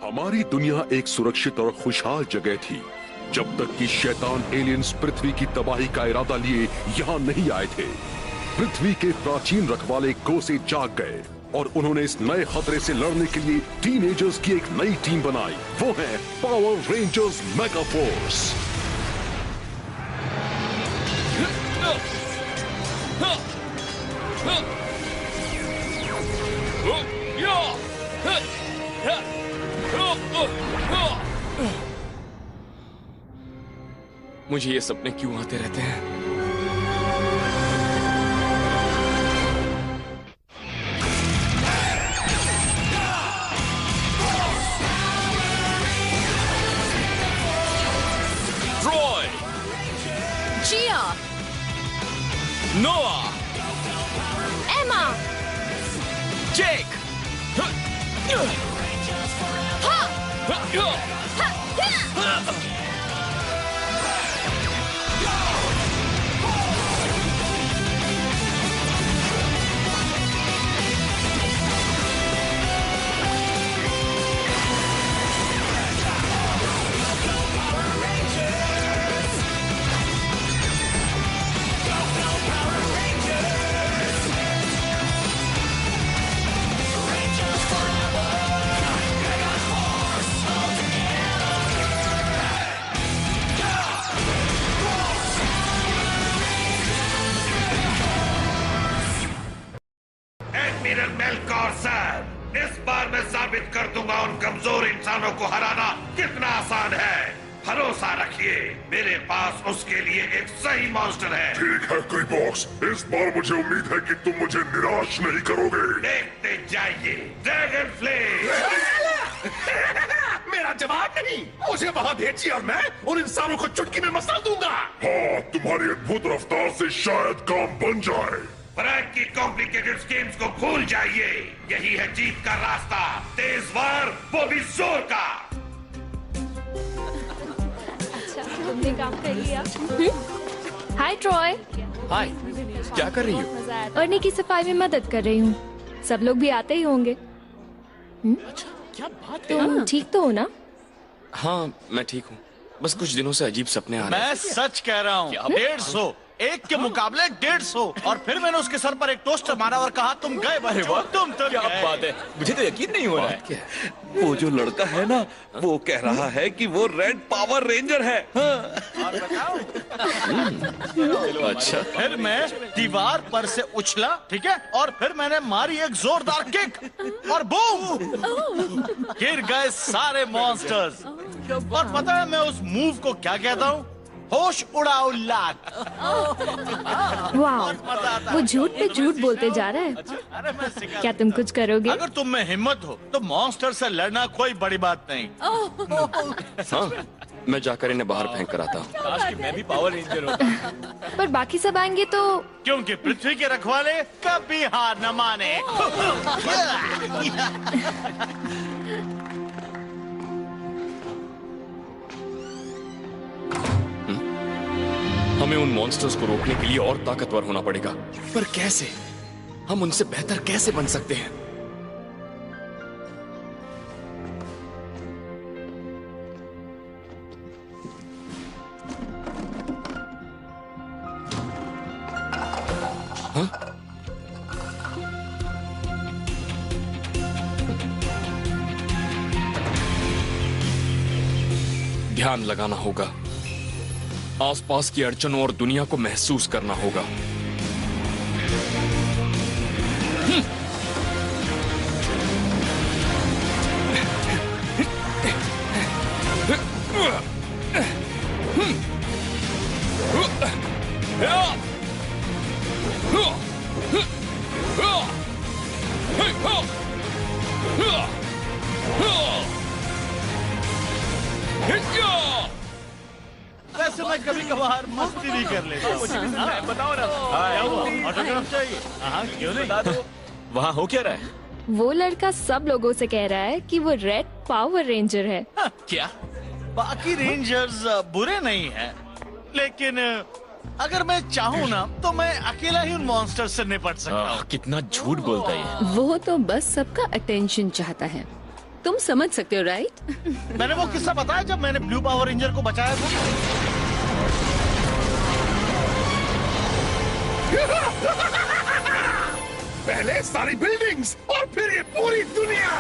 हमारी दुनिया एक सुरक्षित और खुशहाल जगह थी जब तक कि शैतान एलियंस पृथ्वी की तबाही का इरादा लिए यहाँ नहीं आए थे। पृथ्वी के प्राचीन रखवाले गोसे जाग गए और उन्होंने इस नए खतरे से लड़ने के लिए टीनेजर्स की एक नई टीम बनाई। वो है पावर रेंजर्स मेगा फोर्स। मुझे ये सपने क्यों आते रहते हैं? ट्रॉय, जिया, नोआ, एमा, जेक, एडमिरल मेलकॉर सर, इस बार मैं साबित कर दूंगा उन कमजोर इंसानों को हराना कितना आसान है। भरोसा रखिए, मेरे पास उसके लिए एक सही मॉन्स्टर है। ठीक है क्री बॉक्स, इस बार मुझे उम्मीद है कि तुम मुझे निराश नहीं करोगे। देखते जाइए, ड्रैगन फ्लेम। मेरा जवाब नहीं, मुझे वहां भेजिए और मैं उन इंसानों को चुटकी में मसल दूंगा। हाँ, तुम्हारी अद्भुत रफ्तार से शायद काम बन जाए। फ्रैंक की कॉम्प्लिकेटेड स्कीम्स को भूल जाइए, यही है जीत का रास्ता। तेज वार, वो भी जोर का। तुमने काम कर लिया। हाय ट्रॉय। हाय, क्या कर रही हो? अर्नी की सफाई में मदद कर रही हूँ। सब लोग भी आते ही होंगे। अच्छा, क्या बात है? तुम ठीक तो हो ना? हाँ, मैं ठीक हूँ। बस कुछ दिनों से अजीब सपने आ रहे हैं। मैं सच कह रहा हूँ, 150 एक के मुकाबले 150। और फिर मैंने उसके सर पर एक टोस्टर मारा और कहा तुम गए बच्चों, तुम तो क्या गए। बात है, मुझे तो यकीन नहीं हो रहा है। वो जो लड़का है ना, वो कह रहा है कि वो रेड पावर रेंजर है। और बताओ। अच्छा, फिर मैं दीवार पर से उछला, ठीक है, और फिर मैंने मारी एक जोरदार किक और बूम, गिर गए सारे मॉन्स्टर्स। और पता है मैं उस मूव को क्या कहता हूँ? होश उड़ाओ लाट। वाह, वो झूठ पे झूठ बोलते जा रहा है। अरे मैं सिखा क्या तुम कुछ करोगे? अगर तुम में हिम्मत हो तो मॉन्स्टर से लड़ना कोई बड़ी बात नहीं। हाँ, मैं जाकर इन्हें बाहर फेंक कर आता हूँ। काश कि मैं भी पावर रेंजर होता। पर बाकी सब आएंगे तो? क्योंकि पृथ्वी के रखवाले कभी हार न माने। हमें उन मॉन्स्टर्स को रोकने के लिए और ताकतवर होना पड़ेगा। पर कैसे? हम उनसे बेहतर कैसे बन सकते हैं? हाँ? ध्यान लगाना होगा, आसपास की अड़चनों और दुनिया को महसूस करना होगा। वैसे मैं कभी कभार मस्ती भी कर लेता हूँ। बताओ ना, ऑटोग्राफ चाहिए? हाँ, क्यों नहीं? वहाँ हो क्या रहा है? वो लड़का सब लोगों से कह रहा है कि वो रेड पावर रेंजर है। क्या? बाकी रेंजर्स बुरे नहीं हैं, लेकिन अगर मैं चाहूँ ना तो मैं अकेला ही उन मॉन्स्टर से निपट सकता हूँ। कितना झूठ बोलता है ये। वो तो बस सबका अटेंशन चाहता है। तुम समझ सकते हो, राइट? मैंने वो किस्सा बताया जब मैंने ब्लू पावर रेंजर को बचाया था। पहले सारी बिल्डिंग्स और फिर ये पूरी दुनिया।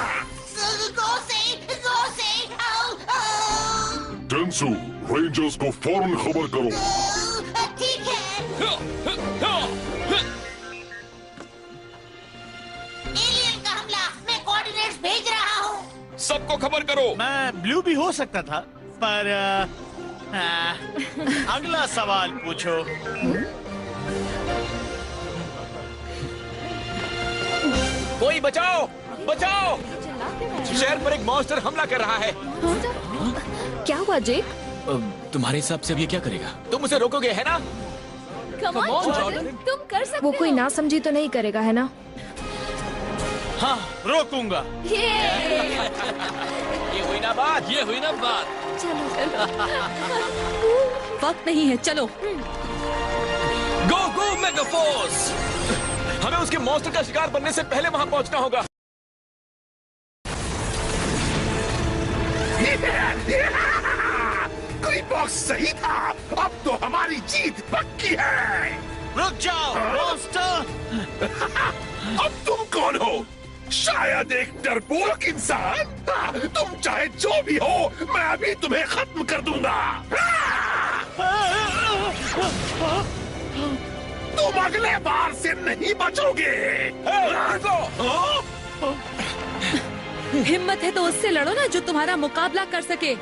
टेंसु, रेंजर्स को फौरन खबर करो। ठीक है। एलियन का हमला, मैं कोऑर्डिनेट्स भेज रहा हूँ। सबको खबर करो। मैं ब्लू भी हो सकता था, पर अगला सवाल पूछो। कोई बचाओ, बचाओ! शहर पर एक मॉन्स्टर हमला कर रहा है। क्या हुआ जेक? तुम्हारे हिसाब से अब ये क्या करेगा? तुम उसे रोकोगे, है ना? Come on, Jordan, तुम कर सकते हो। वो कोई ना समझी तो नहीं करेगा, है ना? हाँ, रोकूंगा। ये हुई ना बात, ये हुई ना बात। चलो वक्त नहीं है, चलो। गो गो मेगाफोर्स! हमें उसके मॉन्स्टर का शिकार बनने से पहले वहां पहुंचना होगा। बॉक्स सही था। अब तो हमारी जीत पक्की है। रुक जाओ, मॉन्स्टर! अब तुम कौन हो? शायद एक डरपोक इंसान। तुम चाहे जो भी हो, मैं अभी तुम्हें खत्म कर दूंगा। तुम अगले बार से नहीं बचोगे। हिम्मत है तो उससे लड़ो ना जो तुम्हारा मुकाबला कर सके।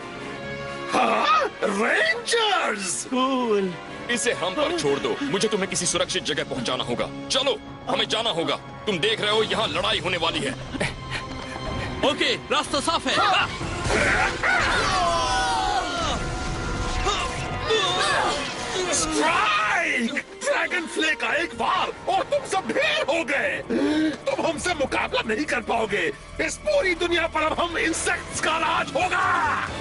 हाँ? रेंजर्स! कूल। इसे हम पर छोड़ दो। मुझे तुम्हें किसी सुरक्षित जगह पहुंचाना होगा। चलो, हमें जाना होगा। तुम देख रहे हो यहाँ लड़ाई होने वाली है। ओके, रास्ता साफ है। स्ट्राइक! ड्रैगन फ्ले का एक बार और तुम सब ढेर हो गए। तुम हमसे मुकाबला नहीं कर पाओगे। इस पूरी दुनिया पर अब हम इंसेक्ट्स का राज होगा।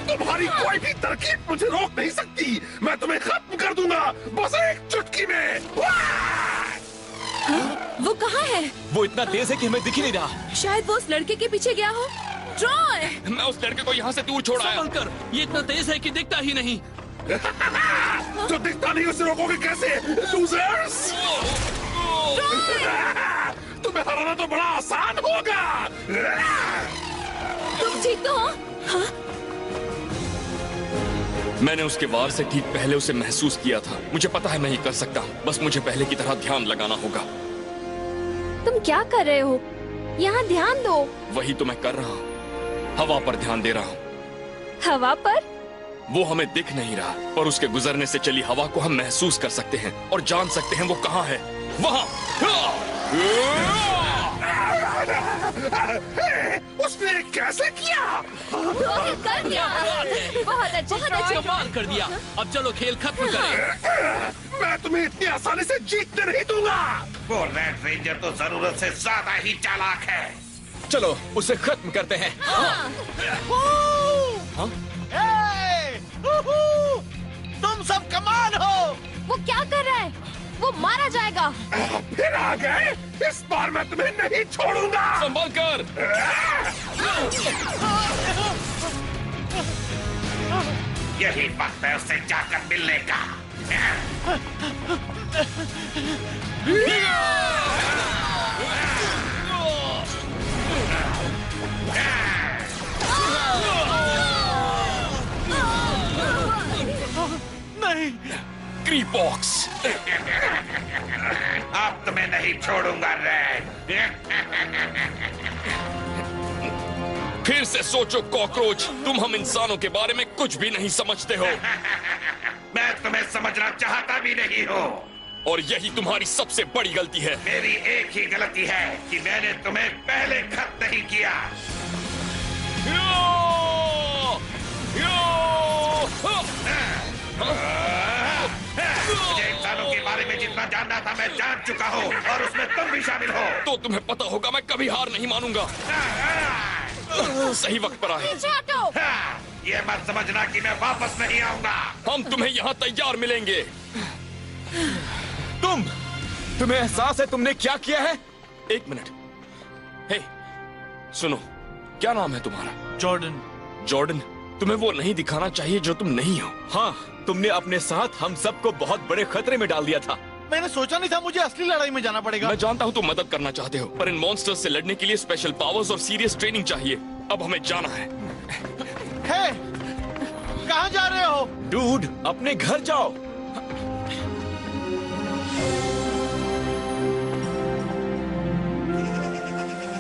तुम्हारी कोई भी तरकीब मुझे रोक नहीं सकती। मैं तुम्हें खत्म कर दूंगा, बस एक चुटकी में। वो कहाँ है? वो इतना तेज है कि हमें दिख ही नहीं रहा। शायद वो उस लड़के के पीछे गया हो। ट्रॉय! मैं उस लड़के को यहाँ से दूर छोड़ आया। संभल कर, ये इतना तेज है कि दिखता ही नहीं। जो दिखता नहीं उसे रोकोगे कैसे, लूजर्स? तुम्हें हराना तो बड़ा आसान होगा। तुम ठीक तो हो? हाँ? मैंने उसके वार से ठीक पहले उसे महसूस किया था। मुझे पता है मैं ही कर सकता हूँ। बस मुझे पहले की तरह ध्यान लगाना होगा। तुम क्या कर रहे हो? यहाँ ध्यान दो। वही तो मैं कर रहा हूँ। हवा पर ध्यान दे रहा हूँ। हवा पर? वो हमें दिख नहीं रहा, पर उसके गुजरने से चली हवा को हम महसूस कर सकते हैं और जान सकते हैं वो कहाँ है। वहाँ। उसने कैसे किया? कर दिया। बहुत अच्छा। कमाल कर दिया। अब चलो खेल खत्म करें। मैं तुम्हें इतनी आसानी से जीतने नहीं दूंगा। वो रेड रेंजर तो जरूरत से ज्यादा ही चालाक है। चलो उसे खत्म करते हैं। तुम सब कमाल हो। वो क्या कर रहा है? वो मारा जाएगा। फिर आ गए। इस बार मैं तुम्हें नहीं छोड़ूंगा। संभल कर। यही वक्त है उससे जाकर मिलने का। नहीं, क्रीपॉक्स। अब तुम्हें नहीं छोड़ूंगा रेड। फिर से सोचो कॉकरोच, तुम हम इंसानों के बारे में कुछ भी नहीं समझते हो। मैं तुम्हें समझना चाहता भी नहीं हूँ। और यही तुम्हारी सबसे बड़ी गलती है। मेरी एक ही गलती है कि मैंने तुम्हें पहले खत्म नहीं किया। मुझे इंसानों के बारे में जितना जानना था मैं जान चुका हूँ और उसमें तुम भी शामिल हो। तो तुम्हें पता होगा मैं कभी हार नहीं मानूंगा। सही वक्त पर आए। ये मत समझना कि मैं वापस नहीं आऊंगा। हम तुम्हें यहाँ तैयार मिलेंगे। तुम्हें एहसास है तुमने क्या किया है? एक मिनट। हे, सुनो, क्या नाम है तुम्हारा? जॉर्डन। जॉर्डन, तुम्हें वो नहीं दिखाना चाहिए जो तुम नहीं हो। हाँ, तुमने अपने साथ हम सबको बहुत बड़े खतरे में डाल दिया था। मैंने सोचा नहीं था मुझे असली लड़ाई में जाना पड़ेगा। मैं जानता हूँ तुम मदद करना चाहते हो, पर इन मॉन्स्टर्स से लड़ने के लिए स्पेशल पावर्स और सीरियस ट्रेनिंग चाहिए। अब हमें जाना है। हे, कहाँ जा रहे हो? डूड, अपने घर जाओ।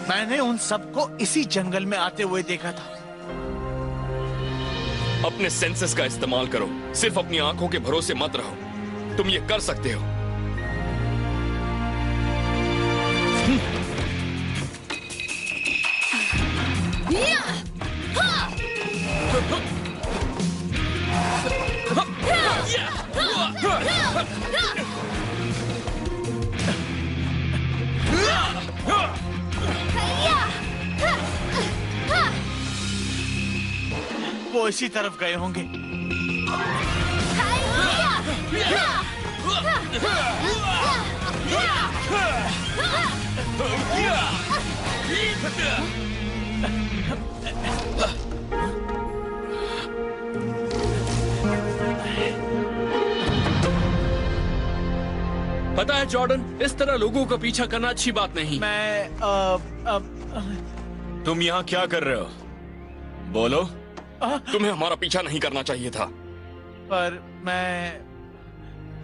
मैंने उन सबको इसी जंगल में आते हुए देखा था। अपने सेंसेस का इस्तेमाल करो, सिर्फ अपनी आंखों के भरोसे मत रहो। तुम ये कर सकते हो। वो इसी तरफ गए होंगे। पता है जॉर्डन, इस तरह लोगों का पीछा करना अच्छी बात नहीं। तुम यहाँ क्या कर रहे हो? बोलो। तुम्हें हमारा पीछा नहीं करना चाहिए था। पर मैं...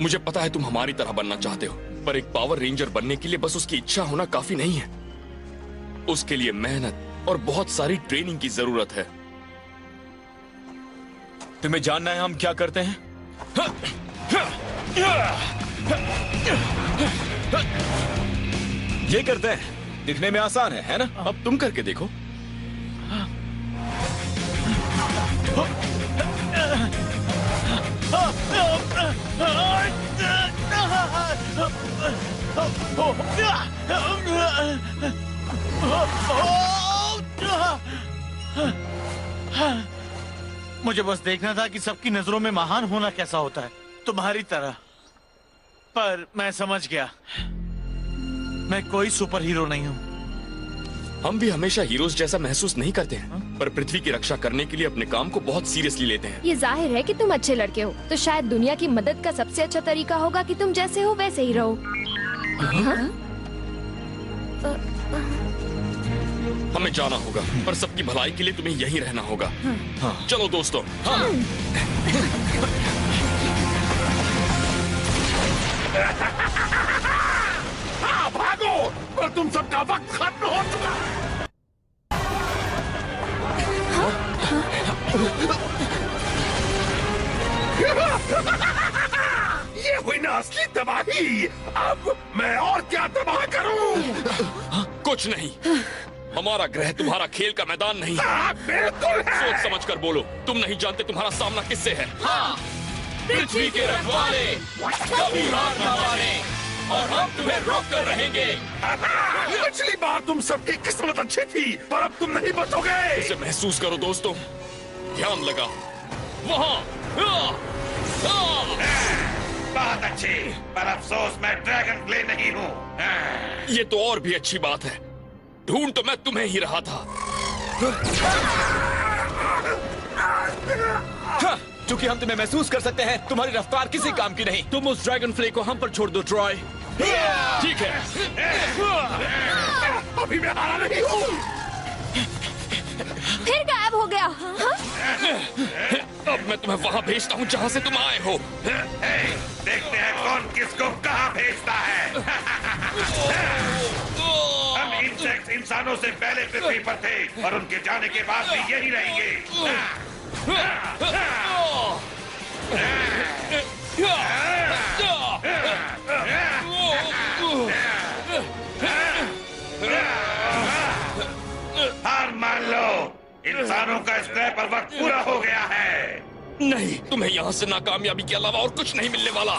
मुझे पता है तुम हमारी तरह बनना चाहते हो, पर एक पावर रेंजर बनने के लिए बस उसकी इच्छा होना काफी नहीं है। उसके लिए मेहनत और बहुत सारी ट्रेनिंग की जरूरत है। तुम्हें जानना है हम क्या करते हैं? ये करते हैं। दिखने में आसान है ना? अब तुम करके देखो। मुझे बस देखना था कि सबकी नजरों में महान होना कैसा होता है, तुम्हारी तरह। पर मैं समझ गया, मैं कोई सुपर हीरो नहीं हूँ। हम भी हमेशा हीरोज जैसा महसूस नहीं करते हैं, पर पृथ्वी की रक्षा करने के लिए अपने काम को बहुत सीरियसली लेते हैं। ये जाहिर है कि तुम अच्छे लड़के हो, तो शायद दुनिया की मदद का सबसे अच्छा तरीका होगा कि तुम जैसे हो वैसे ही रहो। हमें जाना होगा, पर सबकी भलाई के लिए तुम्हें यहीं रहना होगा। चलो दोस्तों। भागो, पर तुम सबका वक्त खत्म हो चुका। ये हुई ना असली तबाही। अब मैं और क्या तबाह करूं? कुछ नहीं, हमारा ग्रह तुम्हारा खेल का मैदान नहीं है। बिल्कुल है। सोच समझ कर बोलो। तुम नहीं जानते तुम्हारा सामना किससे है। पृथ्वी के रखवाले कभी हार न माने, और हम तुम्हें रोक कर रहेंगे। पिछली बार तुम सबकी किस्मत अच्छी थी, पर अब तुम नहीं बचोगे। इसे महसूस करो दोस्तों, ध्यान लगा वहाँ। बहुत अच्छी, पर अफसोस मैं ड्रैगन फ्ले नहीं हूँ। ये तो और भी अच्छी बात है। ढूंढ तो मैं तुम्हें ही रहा था। क्योंकि हम तुम्हें महसूस कर सकते हैं, तुम्हारी रफ्तार किसी काम की नहीं। तुम उस ड्रैगन फ्ले को हम पर छोड़ दो ट्रॉय। ठीक है। अभी मैं हारा नहीं हूँ। फिर गायब हो गया। अब मैं तुम्हें वहाँ भेजता हूँ जहाँ से तुम आए हो। देखते हैं कौन किसको कहाँ भेजता है। हम इंसेक्ट्स इंसानों से पहले पृथ्वी पर थे, और उनके जाने के बाद भी यही रहेंगे। हार मान लो, इंसानों का इस ग्रह पर वक्त पूरा हो गया है। नहीं, तुम्हें यहाँ से नाकामयाबी के अलावा और कुछ नहीं मिलने वाला।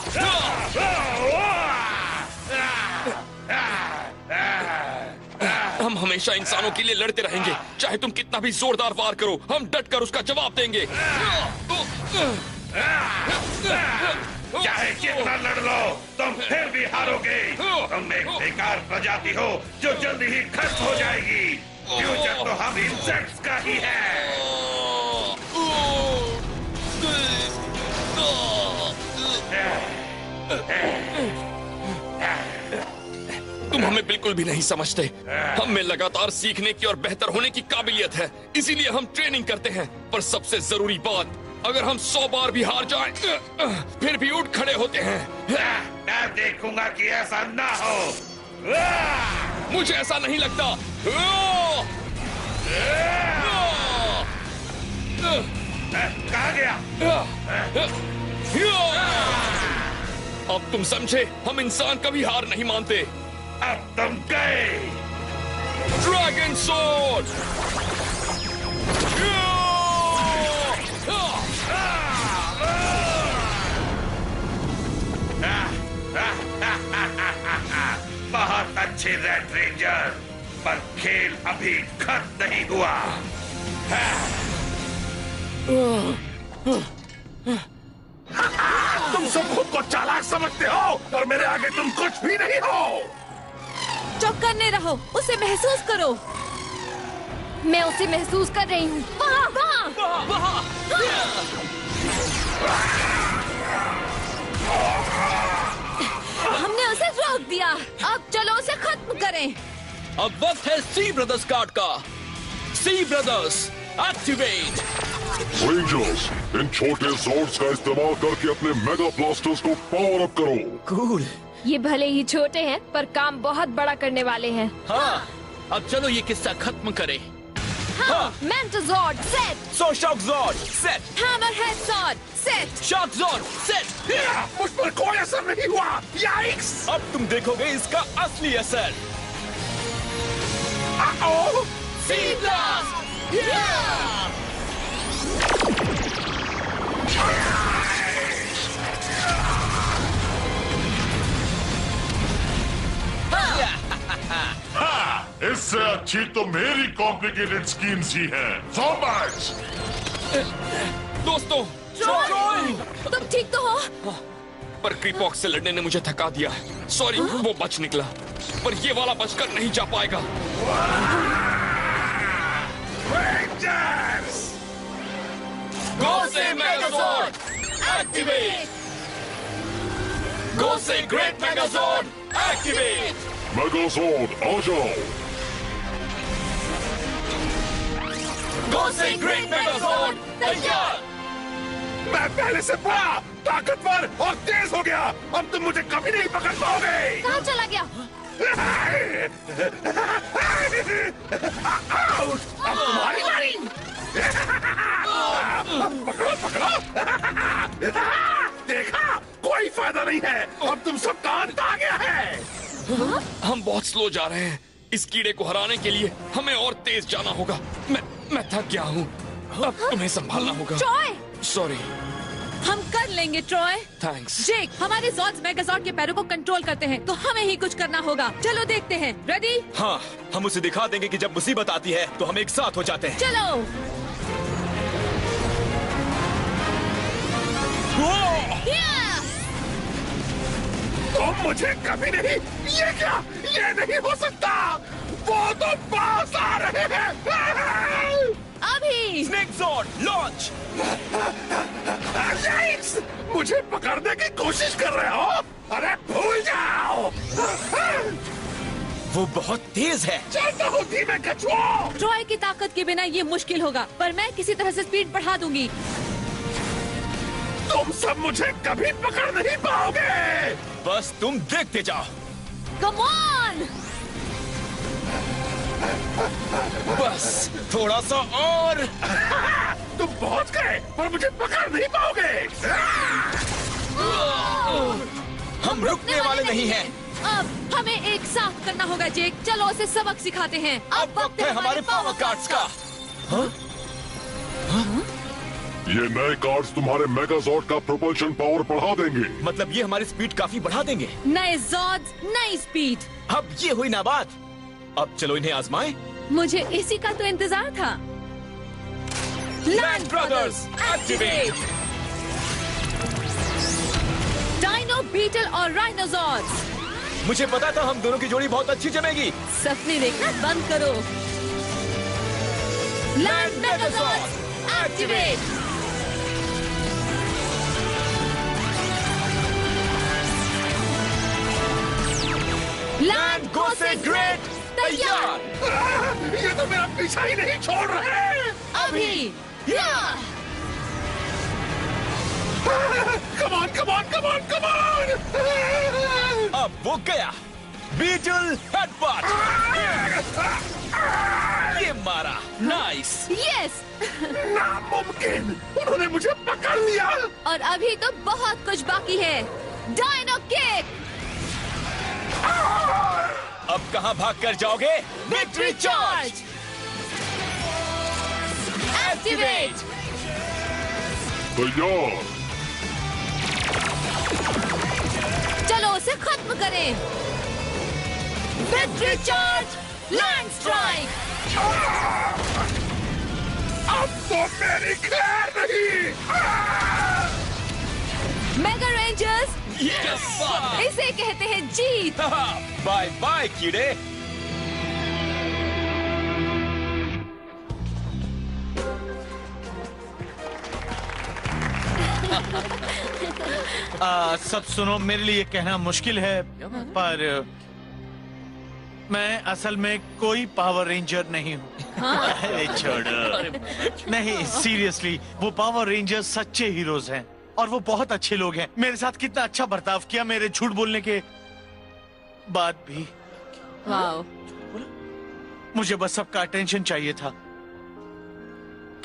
हम हमेशा इंसानों के लिए लड़ते रहेंगे, चाहे तुम कितना भी जोरदार वार करो, हम डट कर उसका जवाब देंगे। चाहे कितना लड़ लो, तुम फिर भी हारोगे। तुम एक बेकार प्रजाति हो जो जल्दी ही खत्म हो जाएगी। फ्यूचर तो हम इंसेक्ट्स का ही है। तुम हमें बिल्कुल भी नहीं समझते। हम में लगातार सीखने की और बेहतर होने की काबिलियत है, इसीलिए हम ट्रेनिंग करते हैं। पर सबसे जरूरी बात, अगर हम 100 बार भी हार जाएं, फिर भी उठ खड़े होते हैं। मैं देखूंगा कि ऐसा ना हो। मुझे ऐसा नहीं लगता। कहाँ गया? अब तुम समझे, हम इंसान कभी हार नहीं मानते। अब तुम गए। Dragon sword. बहुत अच्छे रेड रेंजर, पर खेल अभी खत्म नहीं हुआ। तुम सब खुद को चालाक समझते हो और मेरे आगे तुम कुछ भी नहीं हो। चौकन्ने रहो, उसे महसूस करो। मैं उसे महसूस कर रही हूँ। वहाँ। हमने उसे रोक दिया, अब चलो उसे खत्म करें। अब वक्त है सी ब्रदर्स कार्ड का। सी ब्रदर्स एक्टिवेट। रेंजर्स, इन छोटे सॉर्ड्स का इस्तेमाल करके अपने मेगा ब्लास्टर्स को पावर अप करो। कूल। ये भले ही छोटे हैं, पर काम बहुत बड़ा करने वाले हैं। हाँ, अब चलो ये किस्सा खत्म करें। हाँ, मेंटोजॉर्ड set. So shock zord set. Hammerhead sword set. Shock zord set. मुझ पर कोई असर नहीं हुआ। याइक्स! अब तुम देखोगे इसका असली असर। सी ब्लास्ट। इससे अच्छी तो मेरी कॉम्प्लिकेटेड स्कीम्स ही है। ज़ॉम्बीज़! दोस्तों, तुम ठीक तो हो? पर क्रीपॉक्स से लड़ने ने मुझे थका दिया। सॉरी, वो बच निकला, पर ये वाला बचकर नहीं जा पाएगा। रेंजर्स! गो से मेगाज़ॉर्ड एक्टिवेट। गो से ग्रेट मेगाज़ॉर्ड एक्टिवेट। मेगाज़ॉर्ड आ जाओ। गो से ग्रेट मेगाज़ॉर्ड तैयार। मैं पहले से बड़ा, ताकतवर और तेज हो गया। अब तुम मुझे कभी नहीं पकड़ पाओगे। कहाँ चला गया? अब तुम्हारी बारी। पकड़ो पकड़ो। देखा, कोई फायदा नहीं है। अब तुम सबका अंत आ गया है। हम बहुत स्लो जा रहे हैं। इस कीड़े को हराने के लिए हमें और तेज जाना होगा। मैं थक गया हूँ। अब तुम्हें संभालना होगा। Troy, sorry. हम कर लेंगे ट्रॉय। थैंक्स। जेक, हमारे ज़ॉर्ड्स मेगाज़ॉर्ड के पैरों को कंट्रोल करते हैं, तो हमें ही कुछ करना होगा। चलो देखते हैं। रेडी? हाँ, हम उसे दिखा देंगे कि जब मुसीबत आती है तो हम एक साथ हो जाते हैं। चलो। तुम मुझे कभी नहीं। ये क्या? ये नहीं हो सकता। वो तो पास आ रहे हैं। अभी स्नेक ज़ॉर्ड लॉन्च। याइक्स! मुझे पकड़ने की कोशिश कर रहे हो? अरे भूल जाओ। वो बहुत तेज है। चलता हूँ धीमे कछुआ। ट्रॉय की ताकत के बिना ये मुश्किल होगा, पर मैं किसी तरह से स्पीड बढ़ा दूंगी। तुम सब मुझे कभी पकड़ नहीं पाओगे। बस तुम देखते जाओ। Come on. बस थोड़ा सा और। तुम पहुंच गए, पर मुझे पकड़ नहीं पाओगे। हम रुकने वाले नहीं हैं। अब हमें एक साथ करना होगा जेक। चलो उसे सबक सिखाते हैं। अब वक्त है हमारे पावर कार्ड्स का। ये नए कार्ड्स तुम्हारे मेगाज़ॉर्ड का प्रोपल्शन पावर बढ़ा देंगे। मतलब ये हमारी स्पीड काफी बढ़ा देंगे। नए ज़ॉर्ड्स, नई स्पीड। अब ये हुई ना बात। अब चलो इन्हें आजमाएं। मुझे इसी का तो इंतजार था। Land brothers activate. Dino, beetle और राइनोसॉर्स। मुझे पता था हम दोनों की जोड़ी बहुत अच्छी जमेगी। सपने देखना बंद करो। Land megazords activate. लैंड गोसे ग्रेट तैयार। ये तो मेरा पीछा ही नहीं छोड़ रहे। अभी come on come on come on come on. अब वो गया। Beetle headbutt. ये मारा। नाइस। यस। नामुमकिन, उन्होंने मुझे पकड़ लिया। और अभी तो बहुत कुछ बाकी है। Dino kick. अब कहां भाग कर जाओगे? Victory charge activate. तैयार। चलो उसे खत्म करें। Victory charge land strike. अब तो मेरी खैर नहीं। Mega rangers yes. इसे कहते हैं जीत। बाय बाय कीड़े। सब सुनो, मेरे लिए कहना मुश्किल है पर मैं असल में कोई पावर रेंजर नहीं हूँ। अरे छोड़ो। नहीं, सीरियसली, वो पावर रेंजर सच्चे हीरोज हैं और वो बहुत अच्छे लोग हैं। मेरे साथ कितना अच्छा बर्ताव किया मेरे झूठ बोलने के बाद भी। वाओ। मुझे बस सबका अटेंशन चाहिए था।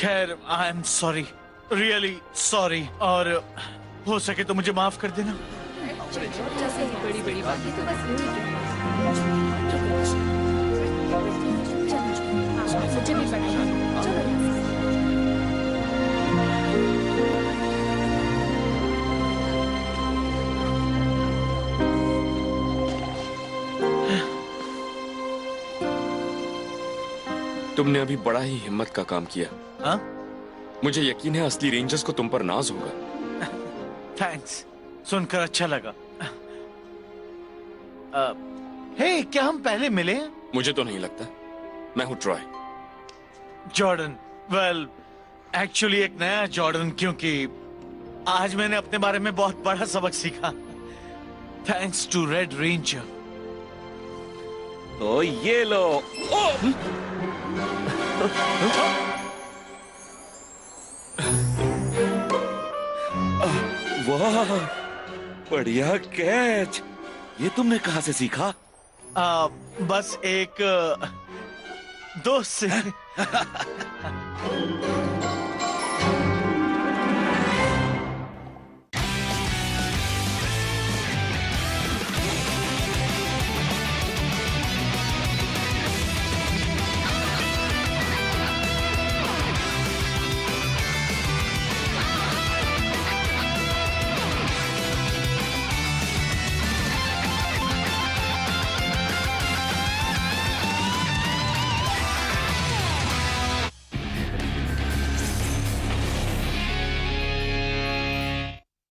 खैर, I am sorry, really sorry, और हो सके तो मुझे माफ कर देना। बड़ी बड़ी बात तो बस मुझे भी पढ़ाई। तुमने अभी बड़ा ही हिम्मत का काम किया। हाँ? मुझे यकीन है असली रेंजर्स को तुम पर नाज होगा। थैंक्स, सुनकर अच्छा लगा। हे, क्या हम पहले मिले हैं? मुझे तो नहीं लगता। मैं हूँ ट्रॉय। जॉर्डन। वेल, एक्चुअली एक नया जॉर्डन, क्योंकि आज मैंने अपने बारे में बहुत बड़ा सबक सीखा। Thanks to red ranger. तो ये लो। वाह, बढ़िया कैच। ये तुमने कहाँ से सीखा? बस एक दोस्त से।